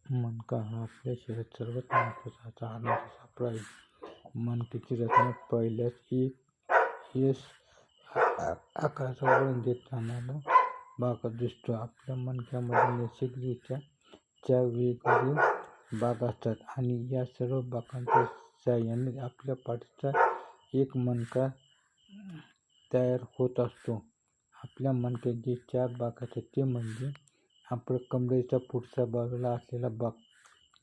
मणका हा आपल्या शरीरात सर्वात महत्त्वाचा आहाराचा सापळा आहे. मणक्याची रचना पाहिल्यास एक एस आकाराचा वळण देत जाणारा भाग दिसतो. आपल्या मणक्यामध्ये नैसर्गिकरित्या 4 वेगवेगळे भाग असतात आणि या सर्व भागांच्या साहाय्याने आपल्या पाठीचा एक मणका तयार होत असतो. आपल्या मणक्यात जे 4 भाग असतात ते म्हणजे आपल्या कमरेच्या पुढच्या बाजूला असलेला भाग,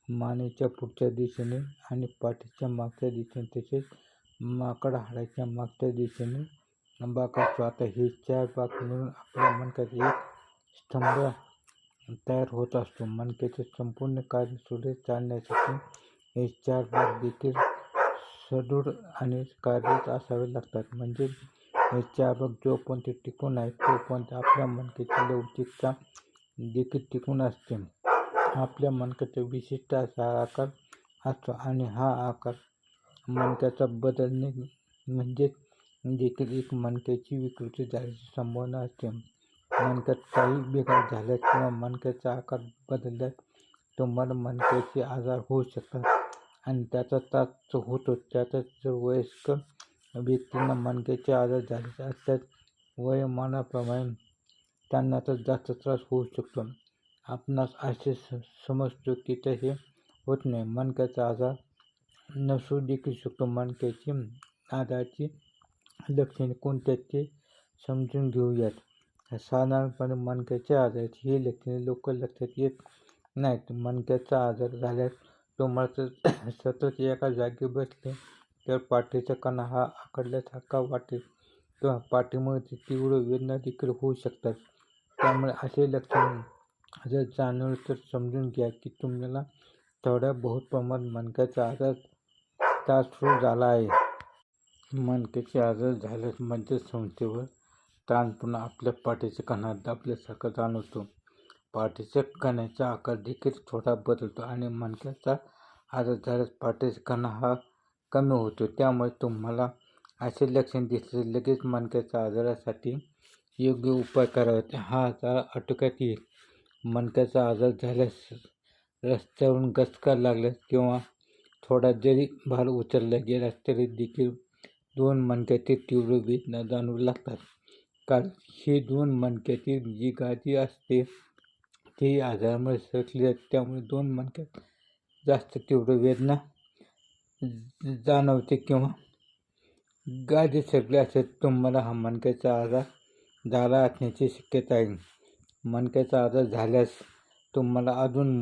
मानेच्या पुढच्या दिशेने आणि पाठीच्या मागच्या दिशेने, तसेच माकड हाडाच्या मागच्या दिशेने भाग असतो. आता हे 4 भाग मिळून आपल्या मणक्यात एक स्तंभ तयार होत असतो. मणक्याचे संपूर्ण कार्य सुरळीत चालण्यासाठी हे 4 भाग देखील सुदृढ आणि कार्यरत असावे लागतात. म्हणजे हे 4 भाग जोपर्यंत टिकून आहेत तोपर्यंत आपल्या मणक्याची लवचिकता देखील टिकून असते. आपल्या मणक्याचा विशिष्ट असा आकार असतो आणि हा आकार मणक्याचा बदलणे म्हणजेच देखील एक मणक्याची विकृती झाल्याची संभावना असते. मणक्यात काही बिघाड झाल्यास किंवा मणक्याचा आकार बदलल्यास तुम्हाला मणक्याचे आजार होऊ शकतात आणि त्याचा त्रास होतो. त्यातच जर वयस्कर व्यक्तींना मणक्याचे आजार झालेले असल्यास वयोमानाप्रमाणे त्यांना तर जास्त त्रास होऊ शकतो. आपणास असे समजतो की तसे होत नाही. मणक्याचा आजार नसू देखील शकतो. मणक्याची आजाराची लक्षणे कोणती ते समजून घेऊयात. साधारणपणे मणक्याच्या आजाराची ही लक्षणे लवकर लक्षात येत नाहीत. मणक्याचा आजार झाल्यास तुम्हाला सतत एका जागी बसले तर पाठीचा कणा हा आखडल्यासारखा वाटेल किंवा पाठीमध्ये तीव्र वेदना देखील होऊ शकतात. त्यामुळे असे लक्षणे जर जाणवले तर समजून घ्या की तुम्हाला थोड्या बहुत प्रमाणात मणक्याचा आजार त्रास सुरू झाला आहे. मणक्याचे आजार झाल्यास मज्जासंस्थेवर ताण पडून आपल्या पाठीचा कणा दाबल्यासारखा जाणवतो. पाठीच्या कण्याचा आकार देखील थोडा बदलतो आणि मणक्याचा आजार झाल्यास पाठीचा कणा हा कमी होतो. त्यामुळे तुम्हाला असे लक्षण दिसल्यास लगेच मणक्याच्या आजारासाठी योग्य उपाय करावेत. हा आजार आटोक्यात येईल. मणक्याचा आजार झाल्यास रस्त्यावरून गचका लागल्यास किंवा थोडा जरी भार उचलला गेलास तरी देखील 2 मणक्यातील तीव्र वेदना जाणवू लागतात. कारण ही 2 मणक्यातील जी गादी असते ती आजारामुळे सरकली जाते. त्यामुळे 2 मणक्यात जास्त तीव्र वेदना जाणवते किंवा गादी सरकली असेल तुम्हाला हा मणक्याचा आजार झाला असण्याची शक्यता आहे. मणक्याचा आजार झाल्यास तुम्हाला अधूनमधून